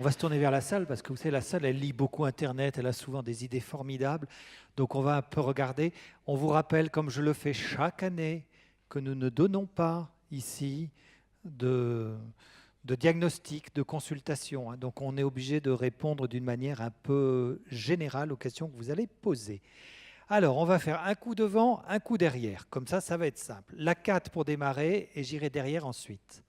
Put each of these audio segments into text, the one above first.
On va se tourner vers la salle parce que vous savez, la salle, elle lit beaucoup Internet, elle a souvent des idées formidables. Donc on va un peu regarder. On vous rappelle, comme je le fais chaque année, que nous ne donnons pas ici de diagnostic, de consultation. Donc on est obligé de répondre d'une manière un peu générale aux questions que vous allez poser. Alors on va faire un coup devant, un coup derrière. Comme ça va être simple. La 4 pour démarrer et j'irai derrière ensuite.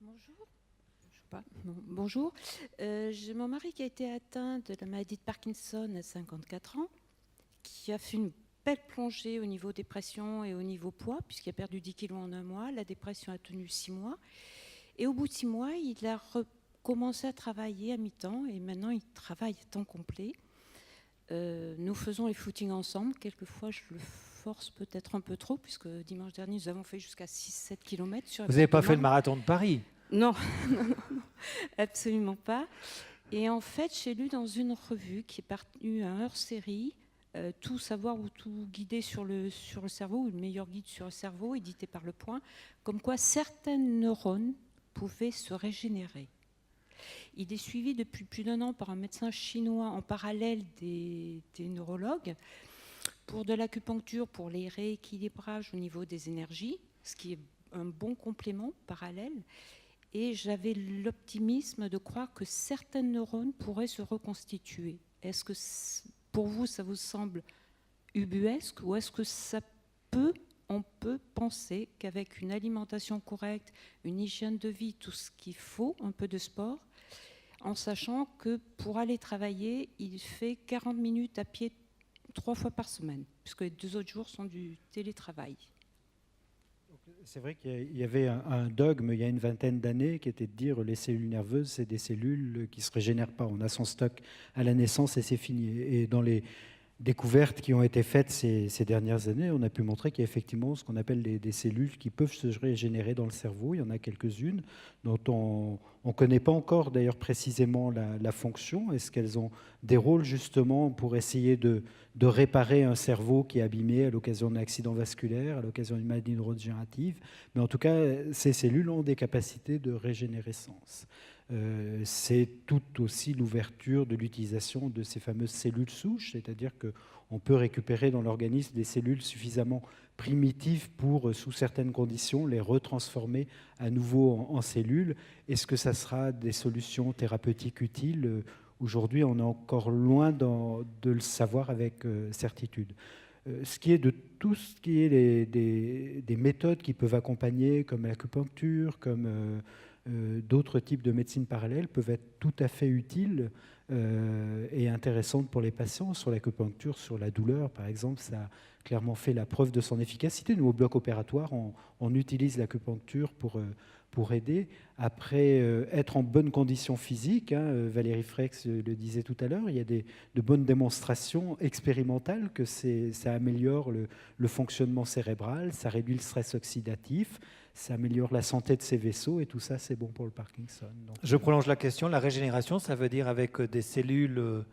Bonjour. Bonjour. J'ai mon mari qui a été atteint de la maladie de Parkinson à 54 ans, qui a fait une belle plongée au niveau dépression et au niveau poids, puisqu'il a perdu 10 kilos en un mois. La dépression a tenu 6 mois. Et au bout de 6 mois, il a recommencé à travailler à mi-temps et maintenant il travaille à temps complet. Nous faisons les footings ensemble. Quelquefois, je le force peut-être un peu trop, puisque dimanche dernier, nous avons fait jusqu'à 6-7 km. Vous n'avez pas fait le marathon de Paris? Non, non, absolument pas. Et en fait, j'ai lu dans une revue qui est parue à hors-série, Tout savoir ou tout guider sur le cerveau, ou le meilleur guide sur le cerveau, édité par Le Point, comme quoi certaines neurones pouvaient se régénérer. Il est suivi depuis plus d'1 an par un médecin chinois en parallèle des neurologues pour de l'acupuncture, pour les rééquilibrages au niveau des énergies, ce qui est un bon complément parallèle. Et j'avais l'optimisme de croire que certaines neurones pourraient se reconstituer. Est-ce que pour vous, ça vous semble ubuesque ou est-ce que on peut penser qu'avec une alimentation correcte, une hygiène de vie, tout ce qu'il faut, un peu de sport, en sachant que pour aller travailler, il fait 40 minutes à pied 3 fois par semaine, puisque les 2 autres jours sont du télétravail. C'est vrai qu'il y avait un dogme il y a une vingtaine d'années qui était de dire les cellules nerveuses, c'est des cellules qui ne se régénèrent pas. On a son stock à la naissance et c'est fini. Et dans les découvertes qui ont été faites ces dernières années, on a pu montrer qu'il y a effectivement ce qu'on appelle des cellules qui peuvent se régénérer dans le cerveau. Il y en a quelques-unes dont on ne connaît pas encore d'ailleurs précisément la fonction. Est-ce qu'elles ont des rôles justement pour essayer de réparer un cerveau qui est abîmé à l'occasion d'un accident vasculaire, à l'occasion d'une maladie neurodégénérative? Mais en tout cas, ces cellules ont des capacités de régénérescence. C'est tout aussi l'ouverture de l'utilisation de ces fameuses cellules souches, c'est-à-dire qu'on peut récupérer dans l'organisme des cellules suffisamment primitives pour, sous certaines conditions, les retransformer à nouveau en cellules. Est-ce que ça sera des solutions thérapeutiques utiles? Aujourd'hui, on est encore loin de le savoir avec certitude. Ce qui est de tout ce qui est des méthodes qui peuvent accompagner, comme l'acupuncture, comme d'autres types de médecine parallèle, peuvent être tout à fait utiles et intéressantes pour les patients. Sur l'acupuncture, sur la douleur, par exemple, ça a clairement fait la preuve de son efficacité. Nous, au bloc opératoire, on utilise l'acupuncture pour aider. Après, être en bonne condition physique, Valérie Frex le disait tout à l'heure, il y a de bonnes démonstrations expérimentales que ça améliore le fonctionnement cérébral, ça réduit le stress oxydatif, ça améliore la santé de ses vaisseaux et tout ça, c'est bon pour le Parkinson. Donc, je prolonge la question. La régénération, ça veut dire avec des cellules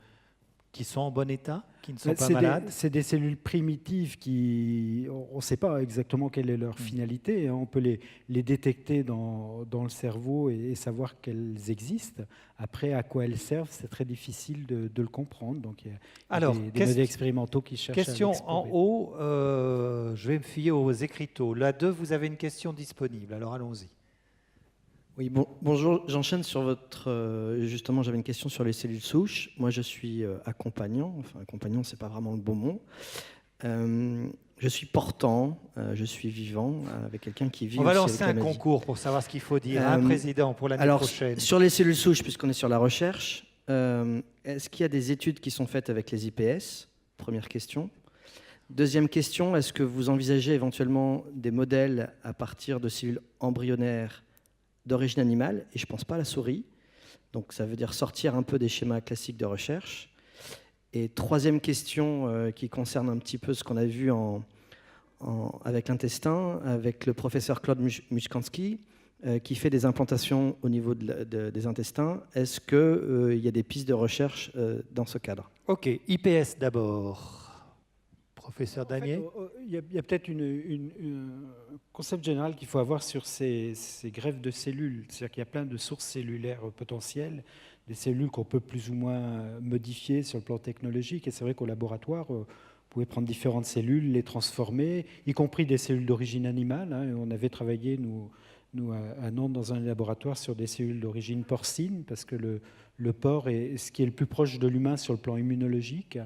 qui sont en bon état, qui ne sont pas malades? C'est des cellules primitives qui... On ne sait pas exactement quelle est leur finalité. On peut les détecter dans le cerveau et savoir qu'elles existent. Après, à quoi elles servent, c'est très difficile de le comprendre. Donc, il y a des modèles expérimentaux qui cherchent question à l'explorer. en haut, je vais me fier aux écriteaux. Là, 2, vous avez une question disponible. Alors, allons-y. Oui, bonjour, j'enchaîne sur votre... justement, j'avais une question sur les cellules souches. Moi, je suis accompagnant, enfin accompagnant, c'est pas vraiment le bon mot. Je suis portant, je suis vivant, avec quelqu'un qui vit. On va aussi lancer un avec la maladie. concours pour savoir ce qu'il faut dire. Un président pour l'année prochaine. Alors, sur les cellules souches, puisqu'on est sur la recherche, est-ce qu'il y a des études qui sont faites avec les IPS? Première question. Deuxième question, est-ce que vous envisagez éventuellement des modèles à partir de cellules embryonnaires d'origine animale, et je ne pense pas à la souris. Donc ça veut dire sortir un peu des schémas classiques de recherche. Et troisième question qui concerne un petit peu ce qu'on a vu avec l'intestin, avec le professeur Claude Muszkanski, qui fait des implantations au niveau des intestins. Est-ce qu'il y a des pistes de recherche dans ce cadre? Ok, IPS d'abord. Professeur En fait, Danier. il y a peut-être un concept général qu'il faut avoir sur ces greffes de cellules. C'est-à-dire qu'il y a plein de sources cellulaires potentielles, des cellules qu'on peut plus ou moins modifier sur le plan technologique. Et c'est vrai qu'au laboratoire, vous pouvez prendre différentes cellules, les transformer, y compris des cellules d'origine animale. On avait travaillé, nous à Nantes, dans un laboratoire sur des cellules d'origine porcine, parce que le porc est ce qui est le plus proche de l'humain sur le plan immunologique.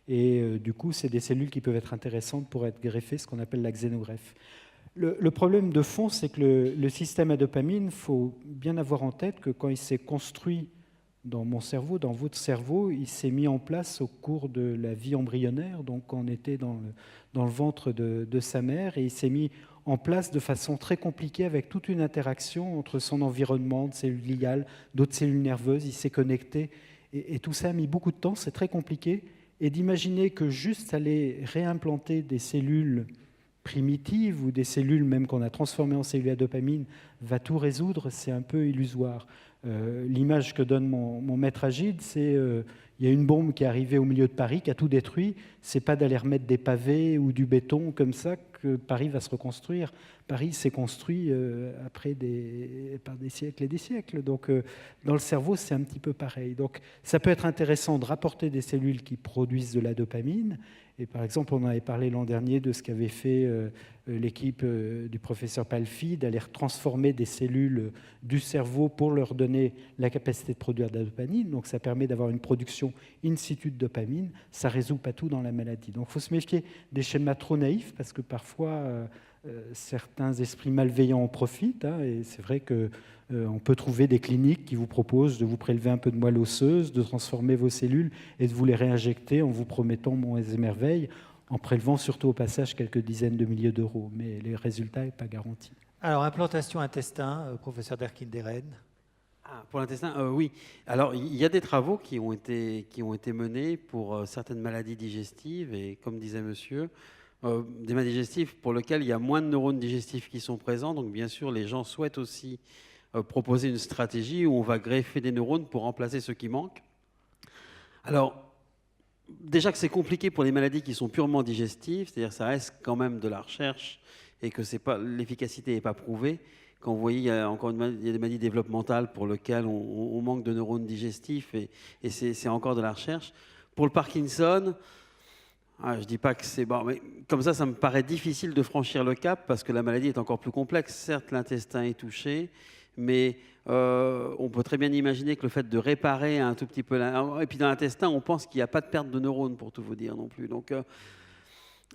Et du coup, c'est des cellules qui peuvent être intéressantes pour être greffées, ce qu'on appelle la xénogreffe. Le problème de fond, c'est que le système à dopamine, il faut bien avoir en tête que quand il s'est construit dans mon cerveau, dans votre cerveau, il s'est mis en place au cours de la vie embryonnaire, donc quand on était dans le ventre de sa mère, et il s'est mis en place de façon très compliquée avec toute une interaction entre son environnement, de cellules gliales, d'autres cellules nerveuses, il s'est connecté, et tout ça a mis beaucoup de temps, c'est très compliqué, et d'imaginer que juste aller réimplanter des cellules primitives ou des cellules même qu'on a transformées en cellules à dopamine va tout résoudre, c'est un peu illusoire. L'image que donne mon maître Agide, c'est il y a une bombe qui est arrivée au milieu de Paris, qui a tout détruit. C'est pas d'aller remettre des pavés ou du béton comme ça que Paris va se reconstruire. Paris s'est construit après par des siècles et des siècles. Donc dans le cerveau, c'est un petit peu pareil. Donc ça peut être intéressant de rapporter des cellules qui produisent de la dopamine. Et par exemple, on avait parlé l'an dernier de ce qu'avait fait l'équipe du professeur Palfi, d'aller transformer des cellules du cerveau pour leur donner la capacité de produire de la dopamine. Donc ça permet d'avoir une production in situ de dopamine. Ça ne résout pas tout dans la maladie. Donc il faut se méfier des schémas trop naïfs parce que parfois certains esprits malveillants en profitent. Et c'est vrai qu'on peut trouver des cliniques qui vous proposent de vous prélever un peu de moelle osseuse, de transformer vos cellules et de vous les réinjecter en vous promettant monts et merveilles, en prélevant surtout au passage quelques dizaines de milliers d'euros. Mais les résultats n'est pas garanti. Alors, implantation intestin, professeur Derkinderen. Pour l'intestin, oui. Alors, il y a des travaux qui ont été menés pour certaines maladies digestives, et comme disait monsieur, des maladies digestives pour lesquelles il y a moins de neurones digestifs qui sont présents. Donc, bien sûr, les gens souhaitent aussi proposer une stratégie où on va greffer des neurones pour remplacer ceux qui manquent. Alors, déjà que c'est compliqué pour les maladies qui sont purement digestives, c'est-à-dire que ça reste quand même de la recherche et que l'efficacité n'est pas prouvée. Quand vous voyez, il y a des maladies développementales pour lesquelles on manque de neurones digestifs et c'est encore de la recherche. Pour le Parkinson, je ne dis pas que c'est bon, mais comme ça me paraît difficile de franchir le cap parce que la maladie est encore plus complexe. Certes, l'intestin est touché, mais on peut très bien imaginer que le fait de réparer un tout petit peu... Et puis dans l'intestin, on pense qu'il n'y a pas de perte de neurones, pour tout vous dire non plus. Donc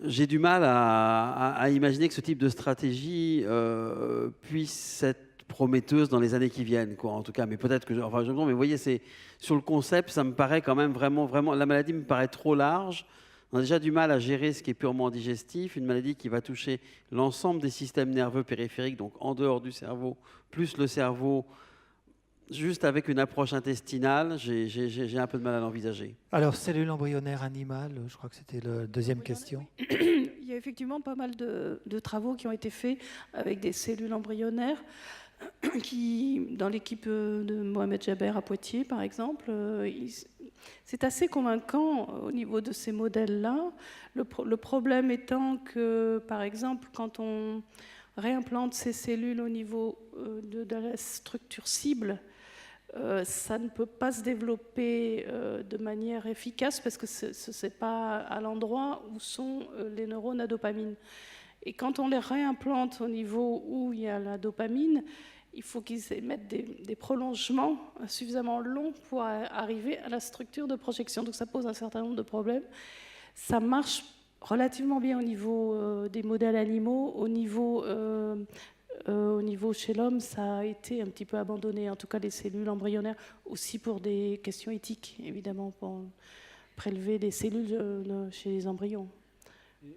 j'ai du mal à imaginer que ce type de stratégie puisse être prometteuse dans les années qui viennent, quoi, en tout cas. Mais peut-être que... mais vous voyez, sur le concept, ça me paraît quand même vraiment... La maladie me paraît trop large. On a déjà du mal à gérer ce qui est purement digestif, une maladie qui va toucher l'ensemble des systèmes nerveux périphériques, donc en dehors du cerveau, plus le cerveau, juste avec une approche intestinale, j'ai un peu de mal à l'envisager. Alors, cellules embryonnaires animales, je crois que c'était la deuxième question. Il y a effectivement pas mal de travaux qui ont été faits avec des cellules embryonnaires dans l'équipe de Mohamed Jaber à Poitiers, par exemple, c'est assez convaincant au niveau de ces modèles-là. Le problème étant que, par exemple, quand on réimplante ces cellules au niveau de la structure cible, ça ne peut pas se développer de manière efficace parce que ce n'est pas à l'endroit où sont les neurones à dopamine. Et quand on les réimplante au niveau où il y a la dopamine, il faut qu'ils émettent des prolongements suffisamment longs pour arriver à la structure de projection. Donc ça pose un certain nombre de problèmes. Ça marche relativement bien au niveau des modèles animaux. Au niveau chez l'homme, ça a été un petit peu abandonné, en tout cas les cellules embryonnaires, aussi pour des questions éthiques, évidemment, pour prélever des cellules chez les embryons.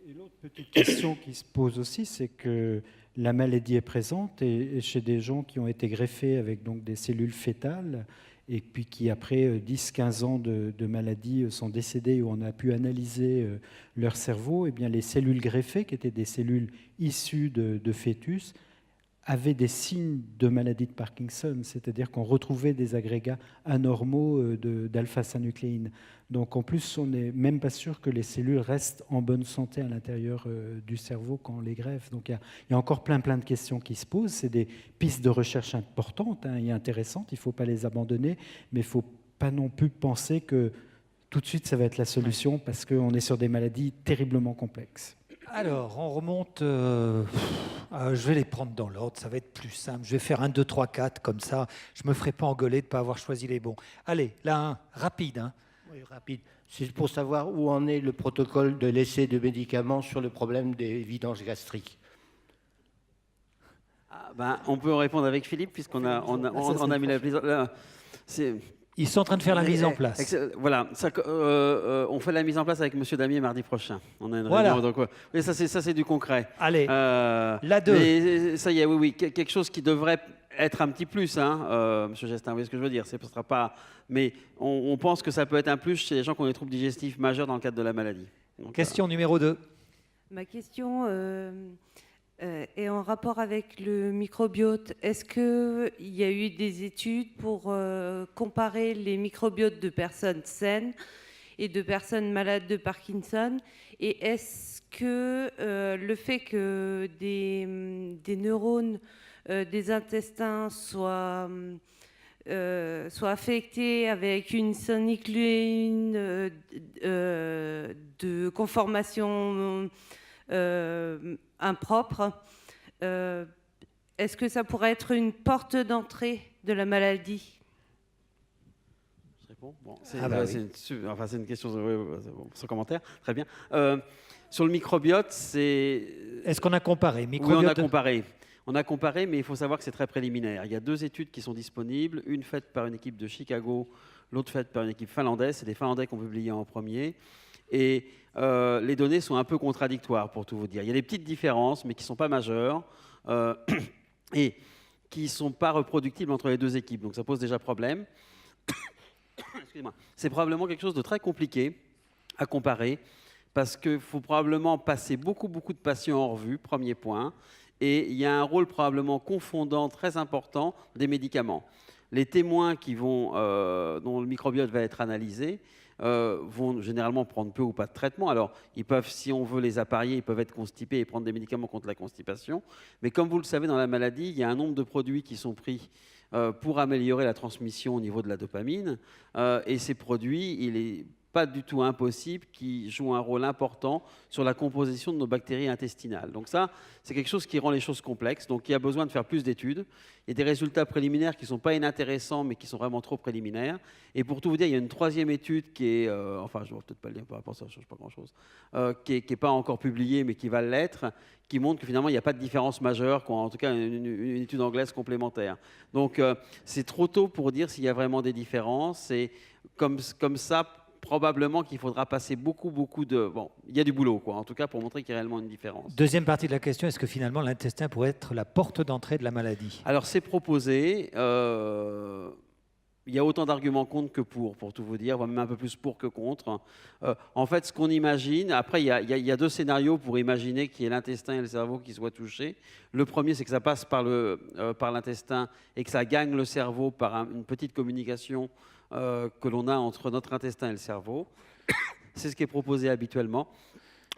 Et l'autre petite question qui se pose aussi, c'est que la maladie est présente et chez des gens qui ont été greffés avec donc des cellules fœtales et puis qui, après 10-15 ans de maladie, sont décédés où on a pu analyser leur cerveau, et bien les cellules greffées, qui étaient des cellules issues de fœtus, avaient des signes de maladie de Parkinson, c'est-à-dire qu'on retrouvait des agrégats anormaux d'alpha-synucléine. Donc en plus, on n'est même pas sûr que les cellules restent en bonne santé à l'intérieur du cerveau quand on les greffe. Donc il y a encore plein de questions qui se posent. C'est des pistes de recherche importantes et intéressantes, il ne faut pas les abandonner, mais il ne faut pas non plus penser que tout de suite ça va être la solution parce qu'on est sur des maladies terriblement complexes. Alors, on remonte. Je vais les prendre dans l'ordre, ça va être plus simple. Je vais faire 1, 2, 3, 4, comme ça, je ne me ferai pas engueuler de ne pas avoir choisi les bons. Allez, là, un, rapide. Hein. Oui, rapide. C'est pour savoir où en est le protocole de l'essai de médicaments sur le problème des vidanges gastriques. On peut répondre avec Philippe, puisqu'on a mis la prise. Ils sont en train de faire la mise en place. Voilà, on fait la mise en place avec M. Damier mardi prochain. On a une voilà. réunion, donc, oui, ça c'est du concret. Allez, la 2. Mais ça y est, oui, quelque chose qui devrait être un petit plus, hein, M. Gestin, vous voyez ce que je veux dire. Ce sera pas, mais on pense que ça peut être un plus chez les gens qui ont des troubles digestifs majeurs dans le cadre de la maladie. Donc, question numéro 2. Ma question est en rapport avec le microbiote. Est-ce qu'il y a eu des études pour comparer les microbiotes de personnes saines et de personnes malades de Parkinson? Et est-ce que le fait que des neurones des intestins soient affectés avec une synucléine de conformation impropre, est-ce que ça pourrait être une porte d'entrée de la maladie? Je réponds. C'est une question sans commentaire. Très bien. Sur le microbiote, Est-ce qu'on a comparé Oui, on a comparé. On a comparé, mais il faut savoir que c'est très préliminaire. Il y a 2 études qui sont disponibles, une faite par une équipe de Chicago, l'autre faite par une équipe finlandaise. C'est des Finlandais qui ont publié en premier. Et les données sont un peu contradictoires, pour tout vous dire. Il y a des petites différences, mais qui ne sont pas majeures et qui ne sont pas reproductibles entre les 2 équipes. Donc ça pose déjà problème. Excusez-moi. C'est probablement quelque chose de très compliqué à comparer, parce qu'il faut probablement passer beaucoup de patients en revue, premier point. Et il y a un rôle probablement confondant très important des médicaments. Les témoins dont le microbiote va être analysé vont généralement prendre peu ou pas de traitement. Alors, ils peuvent, si on veut les apparier, ils peuvent être constipés et prendre des médicaments contre la constipation. Mais comme vous le savez, dans la maladie, il y a un nombre de produits qui sont pris pour améliorer la transmission au niveau de la dopamine. Et ces produits, il est pas du tout impossible qui jouent un rôle important sur la composition de nos bactéries intestinales. Donc ça, c'est quelque chose qui rend les choses complexes. Donc il y a besoin de faire plus d'études. Il y a des résultats préliminaires qui ne sont pas inintéressants, mais qui sont vraiment trop préliminaires. Et pour tout vous dire, il y a une 3e étude qui est, enfin je ne vais peut-être pas le dire par rapport à ça, ça ne change pas grand-chose, qui n'est pas encore publiée, mais qui va l'être, qui montre que finalement, il n'y a pas de différence majeure, en tout cas une étude anglaise complémentaire. Donc c'est trop tôt pour dire s'il y a vraiment des différences. Et comme ça, probablement qu'il faudra passer beaucoup de... Bon, il y a du boulot, en tout cas, pour montrer qu'il y a réellement une différence. Deuxième partie de la question, est-ce que finalement l'intestin pourrait être la porte d'entrée de la maladie? Alors, c'est proposé. Il y a autant d'arguments contre que pour tout vous dire, voire même un peu plus pour que contre. En fait, ce qu'on imagine, après, il y a 2 scénarios pour imaginer qu'il y ait l'intestin et le cerveau qui soient touchés. Le premier, c'est que ça passe par l'intestin et que ça gagne le cerveau par une petite communication que l'on a entre notre intestin et le cerveau. C'est ce qui est proposé habituellement.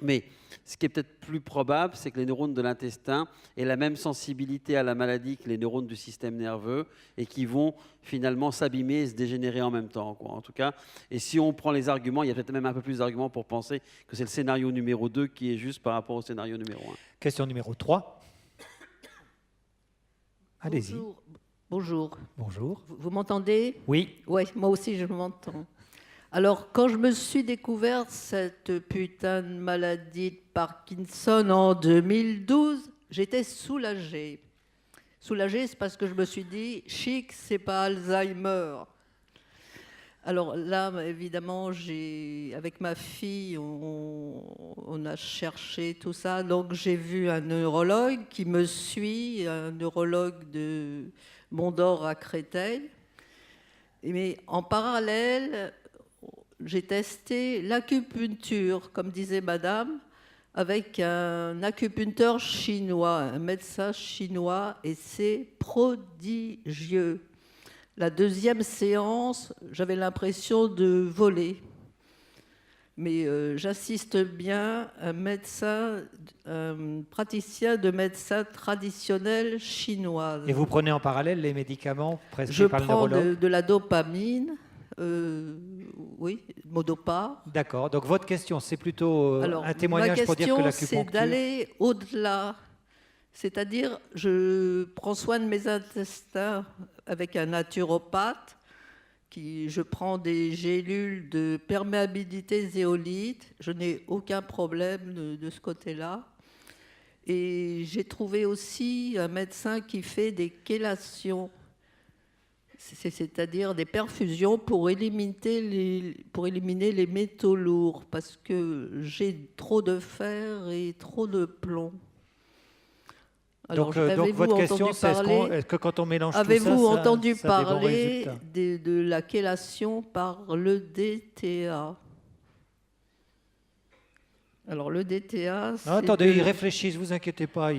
Mais ce qui est peut-être plus probable, c'est que les neurones de l'intestin aient la même sensibilité à la maladie que les neurones du système nerveux et qui vont finalement s'abîmer et se dégénérer en même temps, en tout cas. Et si on prend les arguments, il y a peut-être même un peu plus d'arguments pour penser que c'est le scénario numéro 2 qui est juste par rapport au scénario numéro 1. Question numéro 3. Allez-y. Bonjour. Bonjour. Vous m'entendez? Oui. Oui, moi aussi je m'entends. Alors, quand je me suis découvert cette putain de maladie de Parkinson en 2012, j'étais soulagée. Soulagée, c'est parce que je me suis dit, chic, c'est pas Alzheimer. Alors là, évidemment, avec ma fille, on a cherché tout ça. Donc, j'ai vu un neurologue qui me suit, un neurologue de Mondor à Créteil. Mais en parallèle, j'ai testé l'acupuncture, comme disait madame, avec un acupuncteur chinois, un médecin chinois, et c'est prodigieux. La deuxième séance, j'avais l'impression de voler. Mais j'assiste bien à un praticien de médecine traditionnelle chinoise. Et vous prenez en parallèle les médicaments prescrits Je par le prends neurologue? de la dopamine, oui, Modopa. D'accord. Donc votre question, c'est plutôt Alors, un témoignage pour dire que ma question, c'est l'acupuncture... d'aller au-delà. C'est-à-dire, je prends soin de mes intestins avec un naturopathe. Je prends des gélules de perméabilité zéolite. Je n'ai aucun problème de ce côté-là. Et j'ai trouvé aussi un médecin qui fait des chélations, c'est-à-dire des perfusions pour éliminer les métaux lourds, parce que j'ai trop de fer et trop de plomb. Donc votre question, c'est est-ce que quand on mélange tout ça, avez-vous entendu ça a des bons parler résultats? de la chélation par le DTA? Alors le DTA, c'est... Attendez, il réfléchit, ne vous inquiétez pas.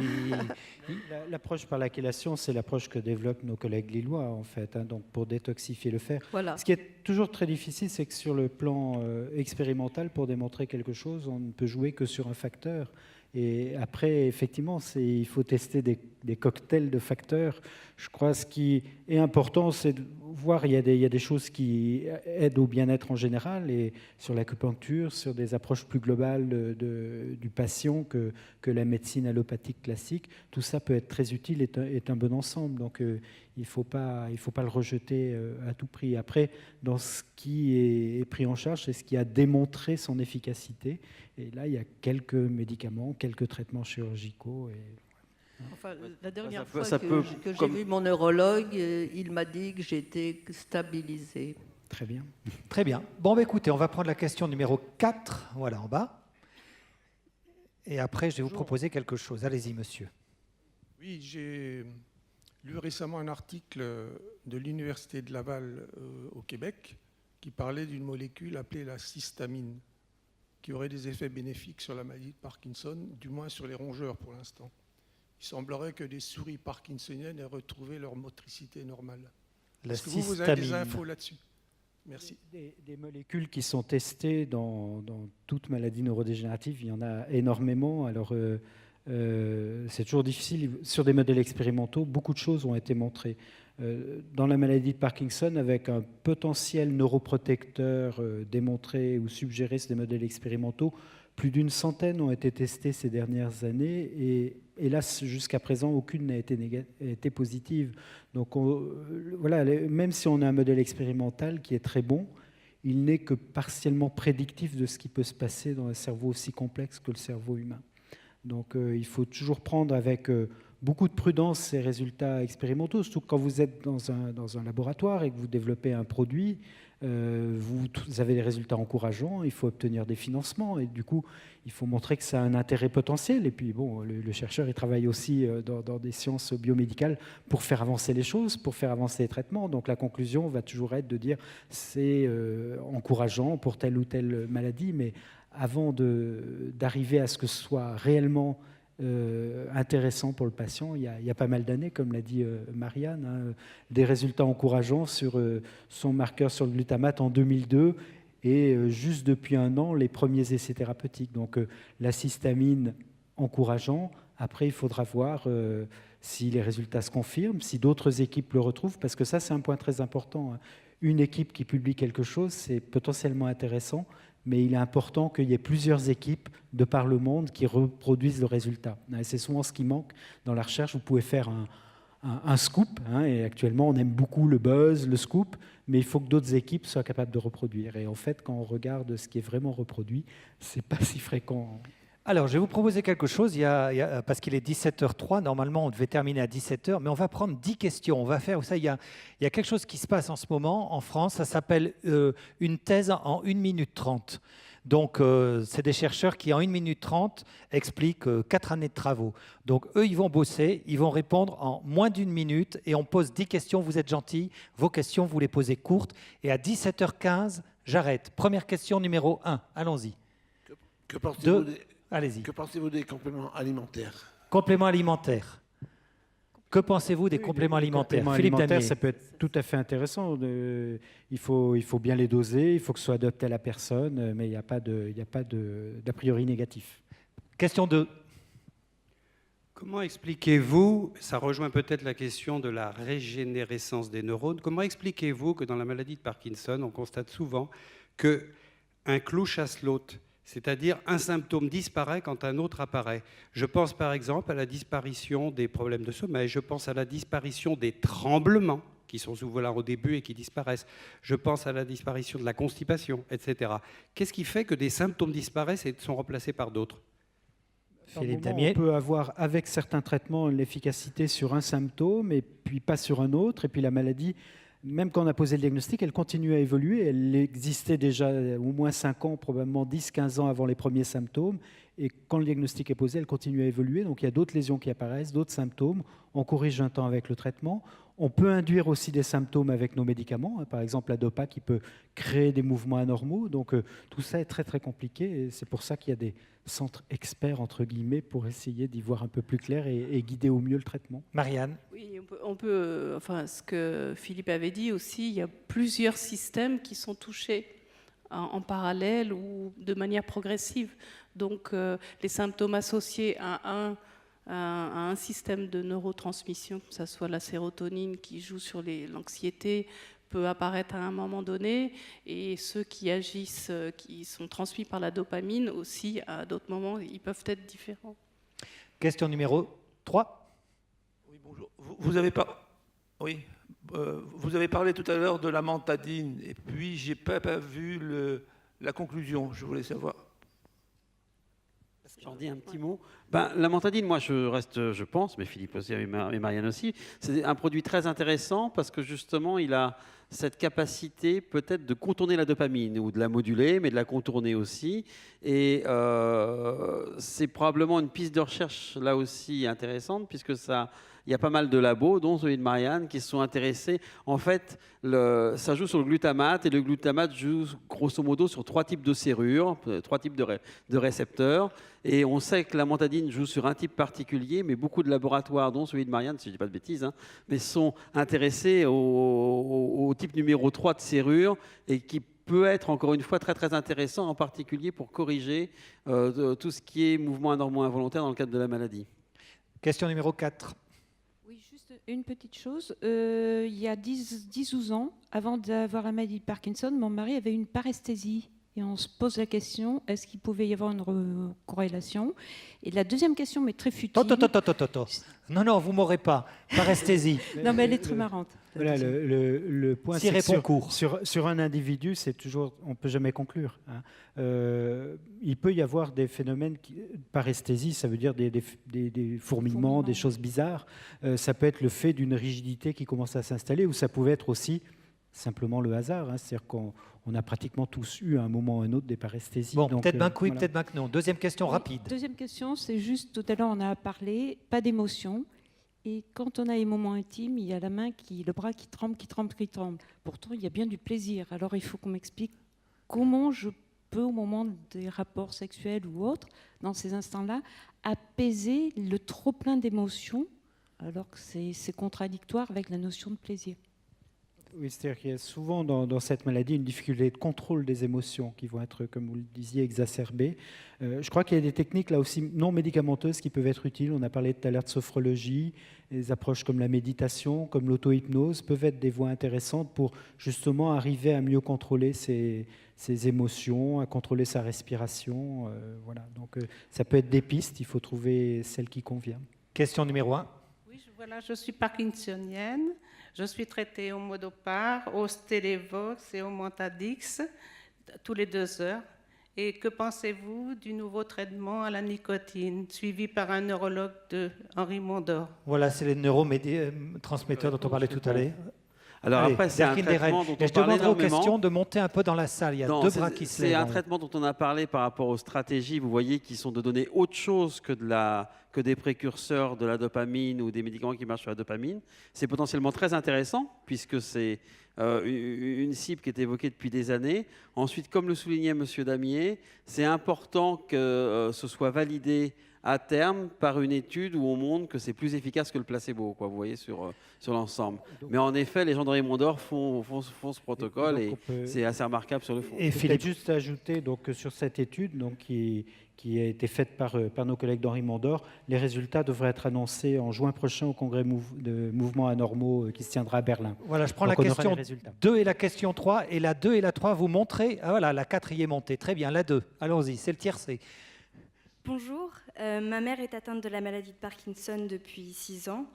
L'approche par la chélation, c'est l'approche que développent nos collègues lillois, en fait, hein, donc pour détoxifier le fer. Voilà. Ce qui est toujours très difficile, c'est que sur le plan expérimental, pour démontrer quelque chose, on ne peut jouer que sur un facteur. Et après, effectivement, il faut tester des cocktails de facteurs. Je crois que ce qui est important, c'est de voir, il y a des choses qui aident au bien-être en général, et sur l'acupuncture, sur des approches plus globales du patient que la médecine allopathique classique. Tout ça peut être très utile, est un bon ensemble. Donc, il ne faut pas le rejeter à tout prix. Après, dans ce qui est pris en charge, c'est ce qui a démontré son efficacité. Et là, il y a quelques médicaments, quelques traitements chirurgicaux. Enfin, la dernière Ça fois peut, que j'ai vu mon neurologue, il m'a dit que j'étais stabilisée. Très bien. Très bien. Bon, bah, écoutez, on va prendre la question numéro 4, voilà, en bas. Et après, je vais vous proposer quelque chose. Allez-y, monsieur. Oui, j'ai lu récemment un article de l'Université de Laval au Québec qui parlait d'une molécule appelée la cystamine, qui aurait des effets bénéfiques sur la maladie de Parkinson, du moins sur les rongeurs pour l'instant. Il semblerait que des souris parkinsoniennes aient retrouvé leur motricité normale. Est-ce que vous avez des infos là-dessus? Merci. Des molécules qui sont testées dans toute maladie neurodégénérative, il y en a énormément. Alors, c'est toujours difficile. Sur des modèles expérimentaux, beaucoup de choses ont été montrées. Dans la maladie de Parkinson, avec un potentiel neuroprotecteur démontré ou suggéré sur des modèles expérimentaux, plus d'une centaine ont été testés ces dernières années et hélas, jusqu'à présent, aucune n'a été positive. Donc voilà, même si on a un modèle expérimental qui est très bon, il n'est que partiellement prédictif de ce qui peut se passer dans un cerveau aussi complexe que le cerveau humain. Donc il faut toujours prendre avec beaucoup de prudence ces résultats expérimentaux, surtout quand vous êtes dans un laboratoire et que vous développez un produit. Vous avez des résultats encourageants, il faut obtenir des financements et du coup, il faut montrer que ça a un intérêt potentiel. Et puis, bon, le chercheur, il travaille aussi dans des sciences biomédicales pour faire avancer les choses, pour faire avancer les traitements. Donc, la conclusion va toujours être de dire c'est encourageant pour telle ou telle maladie, mais avant d'arriver à ce que ce soit réellement intéressant pour le patient, il y a pas mal d'années, comme l'a dit Marianne, hein, des résultats encourageants sur son marqueur sur le glutamate en 2002 et juste depuis un an, les premiers essais thérapeutiques. Donc la cystamine encourageant. Après, il faudra voir si les résultats se confirment, si d'autres équipes le retrouvent, parce que ça, c'est un point très important. Hein. Une équipe qui publie quelque chose, c'est potentiellement intéressant, mais il est important qu'il y ait plusieurs équipes de par le monde qui reproduisent le résultat. Et c'est souvent ce qui manque dans la recherche. Vous pouvez faire un scoop, hein, et actuellement on aime beaucoup le buzz, le scoop, mais il faut que d'autres équipes soient capables de reproduire. Et en fait, quand on regarde ce qui est vraiment reproduit, c'est pas si fréquent. Alors, je vais vous proposer quelque chose, parce qu'il est 17h03, normalement on devait terminer à 17h, mais on va prendre 10 questions. On va faire ça, il y a quelque chose qui se passe en ce moment en France, ça s'appelle une thèse en 1 minute 30. Donc, c'est des chercheurs qui, en 1 minute 30, expliquent 4 années de travaux. Donc, eux, ils vont bosser, ils vont répondre en moins d'1 minute, et on pose 10 questions, vous êtes gentils, vos questions, vous les posez courtes, et à 17h15, j'arrête. Première question numéro 1, allons-y. Que pensez-vous Allez-y. Que pensez-vous des compléments alimentaires? Compléments alimentaires. Que pensez-vous des compléments alimentaires? Compléments Philippe alimentaires, Damier. ça peut être tout à fait intéressant. Il faut bien les doser, il faut que ce soit adapté à la personne, mais il n'y a pas d'a priori négatif. Question 2. Comment expliquez-vous, ça rejoint peut-être la question de la régénérescence des neurones, comment expliquez-vous que dans la maladie de Parkinson, on constate souvent qu'un clou chasse l'autre, c'est-à-dire un symptôme disparaît quand un autre apparaît? Je pense par exemple à la disparition des problèmes de sommeil, je pense à la disparition des tremblements, qui sont souvent là au début et qui disparaissent. Je pense à la disparition de la constipation, etc. Qu'est-ce qui fait que des symptômes disparaissent et sont remplacés par d'autres? Philippe Par moment, Damier. on peut avoir, avec certains traitements, l'efficacité sur un symptôme et puis pas sur un autre. Et puis la maladie, même quand on a posé le diagnostic, elle continue à évoluer. Elle existait déjà au moins 5 ans, probablement 10-15 ans avant les premiers symptômes. Et quand le diagnostic est posé, elle continue à évoluer. Donc il y a d'autres lésions qui apparaissent, d'autres symptômes. On corrige un temps avec le traitement. On peut induire aussi des symptômes avec nos médicaments. Par exemple, la dopa qui peut créer des mouvements anormaux. Donc tout ça est très très compliqué. Et c'est pour ça qu'il y a des centres experts, entre guillemets, pour essayer d'y voir un peu plus clair et guider au mieux le traitement. Marianne. Oui, enfin, ce que Philippe avait dit aussi, il y a plusieurs systèmes qui sont touchés en parallèle ou de manière progressive. Donc, les symptômes associés à un système de neurotransmission, que ce soit la sérotonine qui joue sur l'anxiété, peut apparaître à un moment donné, et ceux qui agissent, qui sont transmis par la dopamine aussi, à d'autres moments, ils peuvent être différents. Question numéro 3. Oui, bonjour. Vous avez parlé tout à l'heure de la mantadine, et puis j'ai pas vu la conclusion. Je voulais savoir. J'en dis un petit mot. La mantadine, moi, je pense, mais Philippe aussi et Marianne aussi, c'est un produit très intéressant parce que justement, il a cette capacité peut-être de contourner la dopamine ou de la moduler, mais de la contourner aussi. Et c'est probablement une piste de recherche là aussi intéressante puisque il y a pas mal de labos, dont celui de Marianne, qui se sont intéressés. En fait, ça joue sur le glutamate, et le glutamate joue grosso modo sur 3 types de serrures, 3 types de récepteurs. Et on sait que la mantadine joue sur un type particulier, mais beaucoup de laboratoires, dont celui de Marianne, si je ne dis pas de bêtises, mais sont intéressés au type numéro 3 de serrure, et qui peut être encore une fois très très intéressant, en particulier pour corriger tout ce qui est mouvement anormaux involontaire dans le cadre de la maladie. Question numéro 4. Oui, juste une petite chose. Il y a 10-12 ans, avant d'avoir la maladie de Parkinson, mon mari avait une paresthésie. Et on se pose la question, est-ce qu'il pouvait y avoir une corrélation? Et la deuxième question, mais très futile... Non, vous ne m'aurez pas. Paresthésie. Non, mais elle est très marrante. Voilà, le point, S'il c'est répond court. Sur un individu, c'est toujours, on ne peut jamais conclure. Il peut y avoir des phénomènes, paresthésie, ça veut dire des fourmillements, des choses bizarres. Ça peut être le fait d'une rigidité qui commence à s'installer, ou ça pouvait être aussi simplement le hasard. C'est-à-dire qu'on a pratiquement tous eu à un moment ou à un autre des paresthésies. Bon, peut-être bien que oui, voilà. peut-être bien que non. Deuxième question rapide. Deuxième question, c'est juste, tout à l'heure on a parlé, pas d'émotion. Et quand on a les moments intimes, il y a le bras qui tremble. Pourtant, il y a bien du plaisir. Alors il faut qu'on m'explique comment je peux, au moment des rapports sexuels ou autres, dans ces instants-là, apaiser le trop-plein d'émotions, alors que c'est contradictoire avec la notion de plaisir. Oui, c'est-à-dire qu'il y a souvent dans cette maladie une difficulté de contrôle des émotions qui vont être, comme vous le disiez, exacerbées. Je crois qu'il y a des techniques là aussi non médicamenteuses qui peuvent être utiles. On a parlé tout à l'heure de sophrologie. Des approches comme la méditation, comme l'auto-hypnose peuvent être des voies intéressantes pour justement arriver à mieux contrôler ses émotions, à contrôler sa respiration. Voilà. Donc ça peut être des pistes, il faut trouver celle qui convient. Question numéro 1. Oui, je suis parkinsonienne. Je suis traitée au Modopar, au Stélévox et au Montadix tous les 2 heures. Et que pensez-vous du nouveau traitement à la nicotine, suivi par un neurologue de Henri Mondor? Voilà, c'est les neurotransmetteurs dont on parlait tout à l'heure. Alors Allez, après, c'est un traitement dont on je parle demanderai aux énormément. questions de monter un peu dans la salle. Il y a 2 bras qui se lèvent. C'est un traitement dont on a parlé par rapport aux stratégies, vous voyez, qui sont de donner autre chose que des précurseurs de la dopamine ou des médicaments qui marchent sur la dopamine. C'est potentiellement très intéressant, puisque c'est une cible qui est évoquée depuis des années. Ensuite, comme le soulignait M. Damier, c'est important que ce soit validé à terme par une étude où on montre que c'est plus efficace que le placebo, quoi, vous voyez, sur l'ensemble. Mais en effet, les gens de Raymond d'Or font ce protocole et c'est assez remarquable sur le fond. Et Philippe, juste ajouter donc, sur cette étude donc, qui a été faite par nos collègues d'Henri Mondor, les résultats devraient être annoncés en juin prochain au congrès de mouvements anormaux qui se tiendra à Berlin. Voilà, je prends donc, la question 2 et la question 3, et la 2 et la 3, vous montrez, ah, voilà, la 4 y est montée, très bien, la 2, allons-y, c'est le tiercé. Bonjour, ma mère est atteinte de la maladie de Parkinson depuis 6 ans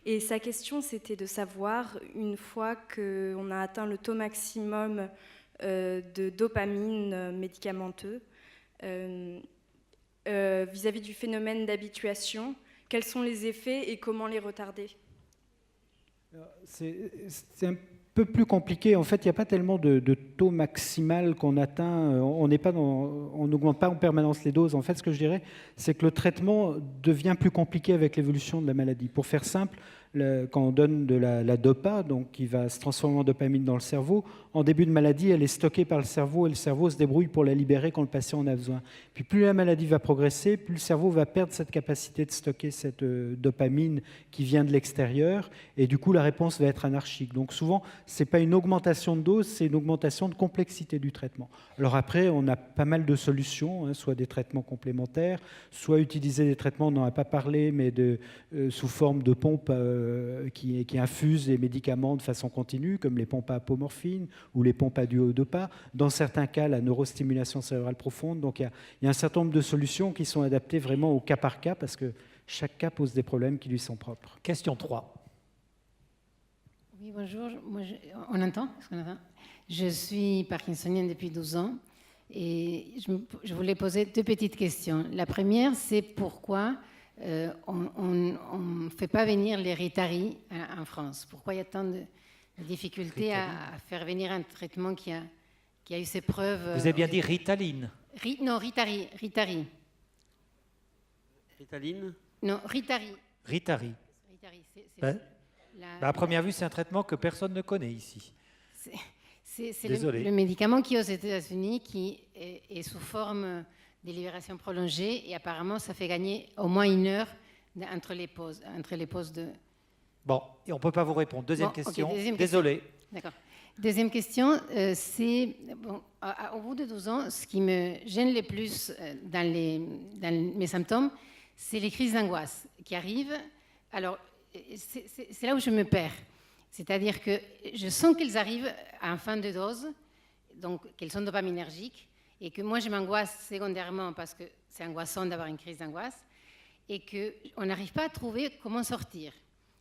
et sa question c'était de savoir, une fois qu'on a atteint le taux maximum de dopamine médicamenteux, vis-à-vis du phénomène d'habituation, quels sont les effets et comment les retarder? C'est un peu plus compliqué. En fait, il n'y a pas tellement de taux maximal qu'on atteint. On n'augmente pas en permanence les doses. En fait, ce que je dirais, c'est que le traitement devient plus compliqué avec l'évolution de la maladie. Pour faire simple, quand on donne de la dopa, donc qui va se transformer en dopamine dans le cerveau, en début de maladie, elle est stockée par le cerveau et le cerveau se débrouille pour la libérer quand le patient en a besoin. Puis plus la maladie va progresser, plus le cerveau va perdre cette capacité de stocker cette dopamine qui vient de l'extérieur et du coup la réponse va être anarchique. Donc souvent, ce n'est pas une augmentation de dose, c'est une augmentation de complexité du traitement. Alors après, on a pas mal de solutions, soit des traitements complémentaires, soit utiliser des traitements, on n'en a pas parlé, mais sous forme de pompes qui infusent les médicaments de façon continue, comme les pompes à apomorphine ou les pompes à duodopa. Dans certains cas, la neurostimulation cérébrale profonde. Donc il y a un certain nombre de solutions qui sont adaptées vraiment au cas par cas, parce que chaque cas pose des problèmes qui lui sont propres. Question 3. Oui, bonjour. On entend? Je suis parkinsonienne depuis 12 ans et je voulais poser 2 petites questions. La première, c'est pourquoi on ne fait pas venir les Ritari en France. Pourquoi il y a tant de difficultés à faire venir un traitement qui a eu ses preuves? Vous avez bien dit Ritaline? Non, Ritari. Ritaline? Non, Ritari. Ritari. À première vue, c'est un traitement que personne ne connaît ici. C'est le médicament qui est aux États-Unis qui est sous forme de libération prolongée et apparemment ça fait gagner au moins 1 heure entre les pauses de... Bon, et on ne peut pas vous répondre. Deuxième question. Deuxième Désolé. Question. D'accord. Deuxième question, c'est, au bout de 12 ans, ce qui me gêne le plus dans mes symptômes, c'est les crises d'angoisse qui arrivent. Alors, c'est là où je me perds. C'est-à-dire que je sens qu'elles arrivent en fin de dose, donc qu'elles sont dopaminergiques, et que moi, je m'angoisse secondairement parce que c'est angoissant d'avoir une crise d'angoisse, et qu'on n'arrive pas à trouver comment sortir.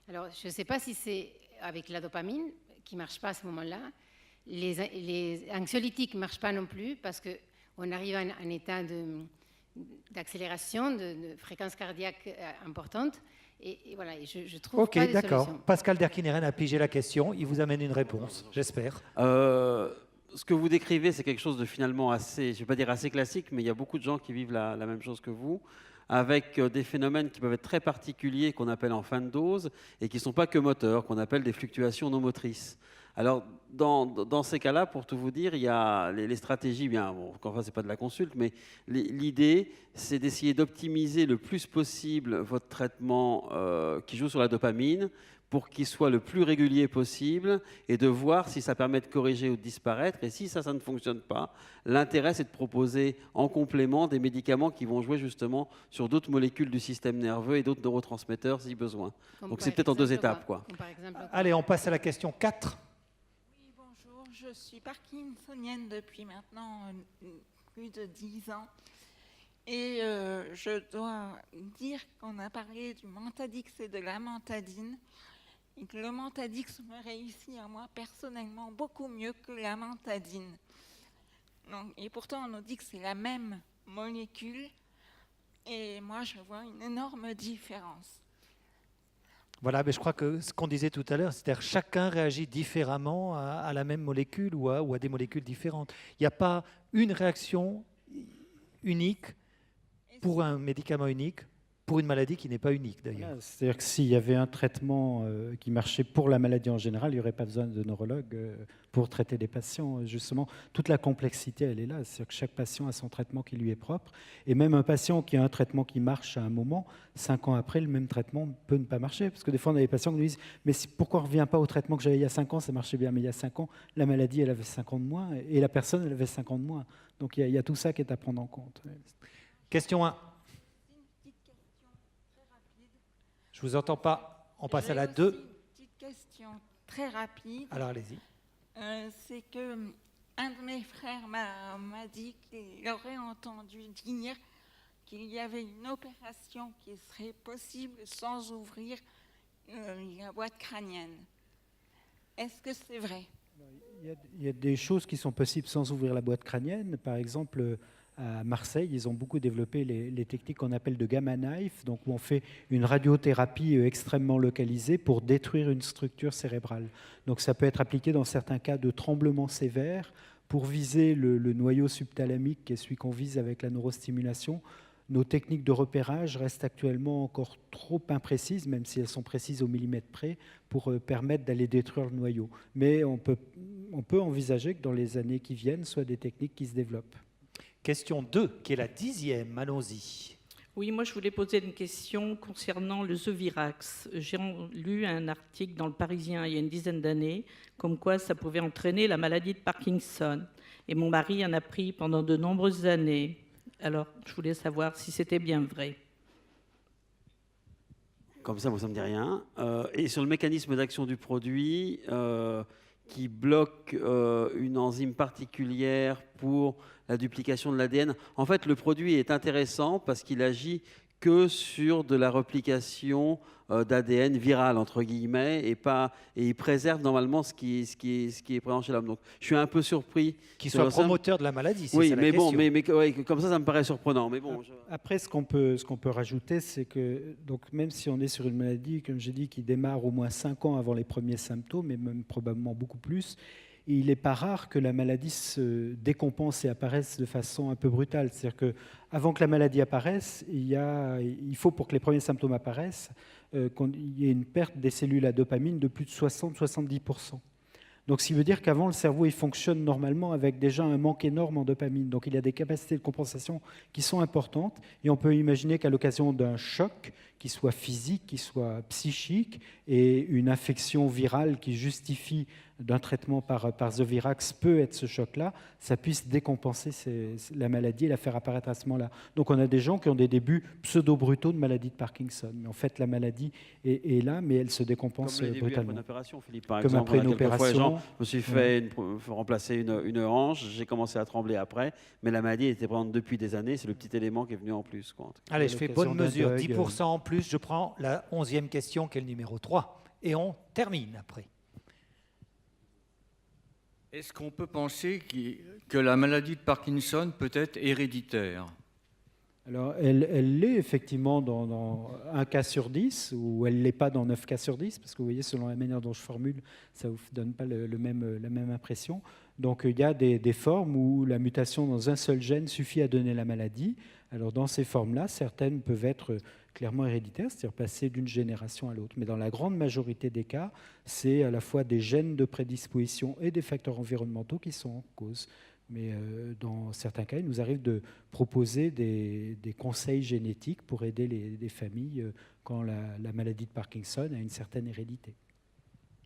Alors, je ne sais pas si c'est avec la dopamine qui ne marche pas à ce moment-là. Les anxiolytiques ne marchent pas non plus parce qu'on arrive à un état d'accélération, de fréquence cardiaque importante. Et voilà, je trouve pas de d'accord. solution. Pascal Derkineren a pigé la question. Il vous amène une réponse, j'espère. Ce que vous décrivez, c'est quelque chose de finalement assez, je ne vais pas dire assez classique, mais il y a beaucoup de gens qui vivent la même chose que vous, avec des phénomènes qui peuvent être très particuliers, qu'on appelle en fin de dose, et qui ne sont pas que moteurs, qu'on appelle des fluctuations non motrices. Alors, dans ces cas-là, pour tout vous dire, il y a les stratégies, bien, bon, enfin, ce n'est pas de la consulte, mais l'idée, c'est d'essayer d'optimiser le plus possible votre traitement qui joue sur la dopamine, pour qu'il soit le plus régulier possible et de voir si ça permet de corriger ou de disparaître. Et si ça ne fonctionne pas, l'intérêt, c'est de proposer en complément des médicaments qui vont jouer justement sur d'autres molécules du système nerveux et d'autres neurotransmetteurs si besoin. Donc c'est peut-être en 2 étapes, quoi. Allez, on passe à la question 4. Oui, bonjour. Je suis parkinsonienne depuis maintenant plus de 10 ans. Et je dois dire qu'on a parlé du Mentadix et de la Mentadine. Et que le Mentadix me réussit à moi personnellement beaucoup mieux que la Mentadine. Donc, et pourtant, on nous dit que c'est la même molécule. Et moi, je vois une énorme différence. Voilà, mais je crois que ce qu'on disait tout à l'heure, c'est-à-dire chacun réagit différemment à la même molécule ou à des molécules différentes. Il n'y a pas une réaction unique pour un médicament unique pour une maladie qui n'est pas unique d'ailleurs. Voilà, c'est-à-dire que s'il y avait un traitement qui marchait pour la maladie en général, il n'y aurait pas besoin de neurologue pour traiter des patients. Justement, toute la complexité, elle est là. C'est-à-dire que chaque patient a son traitement qui lui est propre. Et même un patient qui a un traitement qui marche à un moment, 5 ans après, le même traitement peut ne pas marcher. Parce que des fois, on a des patients qui nous disent « Mais pourquoi on ne revient pas au traitement que j'avais il y a 5 ans? Ça marchait bien. Mais il y a 5 ans, la maladie, elle avait 5 ans de moins. Et la personne, elle avait 5 ans de moins. » Donc il y a tout ça qui est à prendre en compte. Question 1. Je vous entends pas. On passe à la 2. Une petite question très rapide. Alors allez-y. C'est que un de mes frères m'a dit qu'il aurait entendu dire qu'il y avait une opération qui serait possible sans ouvrir la boîte crânienne. Est-ce que c'est vrai? Il y a des choses qui sont possibles sans ouvrir la boîte crânienne. Par exemple, à Marseille, ils ont beaucoup développé les techniques qu'on appelle de gamma knife, donc où on fait une radiothérapie extrêmement localisée pour détruire une structure cérébrale. Donc ça peut être appliqué dans certains cas de tremblements sévères pour viser le noyau subthalamique, qui est celui qu'on vise avec la neurostimulation. Nos techniques de repérage restent actuellement encore trop imprécises, même si elles sont précises au millimètre près, pour permettre d'aller détruire le noyau. Mais on peut envisager que dans les années qui viennent, soit des techniques qui se développent. Question 2, qui est la 10e. Allons-y. Oui, moi je voulais poser une question concernant le Zovirax. J'ai lu un article dans Le Parisien il y a une dizaine d'années, comme quoi ça pouvait entraîner la maladie de Parkinson. Et mon mari en a pris pendant de nombreuses années. Alors, je voulais savoir si c'était bien vrai. Comme ça, moi, ça ne me dit rien. Et sur le mécanisme d'action du produit, qui bloque une enzyme particulière pour la duplication de l'ADN. En fait, le produit est intéressant parce qu'il agit que sur de la replication d'ADN viral, entre guillemets, et il préserve normalement ce qui est présent chez l'homme. Donc, je suis un peu surpris. Qu'il soit promoteur de la maladie, c'est oui, ça la mais question. bon, ouais, comme ça me paraît surprenant. Mais bon, Après, ce qu'on peut rajouter, c'est que donc, même si on est sur une maladie, comme j'ai dit, qui démarre au moins 5 ans avant les premiers symptômes, et même probablement beaucoup plus, il n'est pas rare que la maladie se décompense et apparaisse de façon un peu brutale. C'est-à-dire qu'avant que la maladie apparaisse, il faut, pour que les premiers symptômes apparaissent, qu'il y ait une perte des cellules à dopamine de plus de 60-70%. Donc, ce qui veut dire qu'avant, le cerveau il fonctionne normalement avec déjà un manque énorme en dopamine. Donc, il y a des capacités de compensation qui sont importantes. Et on peut imaginer qu'à l'occasion d'un choc, qui soit physique, qui soit psychique, et une infection virale qui justifie d'un traitement par Zovirax peut être ce choc-là, ça puisse décompenser la maladie et la faire apparaître à ce moment-là. Donc on a des gens qui ont des débuts pseudo-brutaux de maladie de Parkinson. Mais en fait, la maladie est là, mais elle se décompense comme les débuts brutalement. après une opération, Philippe, par Comme exemple. après une Quelquefois, opération. je me suis fait remplacer une hanche, j'ai commencé à trembler après, mais la maladie était présente depuis des années, c'est le petit élément qui est venu en plus. Quoi. Allez, je fais bonne mesure, 10% en plus. Je prends la 11e question, qui est le numéro 3. Et on termine après. Est-ce qu'on peut penser que la maladie de Parkinson peut être héréditaire? Alors, elle l'est effectivement dans 1 cas sur 10, ou elle ne l'est pas dans 9 cas sur 10, parce que vous voyez, selon la manière dont je formule, ça ne vous donne pas la même impression. Donc, il y a des formes où la mutation dans un seul gène suffit à donner la maladie. Alors, dans ces formes-là, certaines peuvent être clairement héréditaires, c'est-à-dire passer d'une génération à l'autre. Mais dans la grande majorité des cas, c'est à la fois des gènes de prédisposition et des facteurs environnementaux qui sont en cause. Mais dans certains cas, il nous arrive de proposer des conseils génétiques pour aider les familles quand la maladie de Parkinson a une certaine hérédité.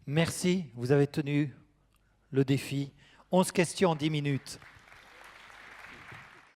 Merci, vous avez tenu le défi. 11 questions en 10 minutes.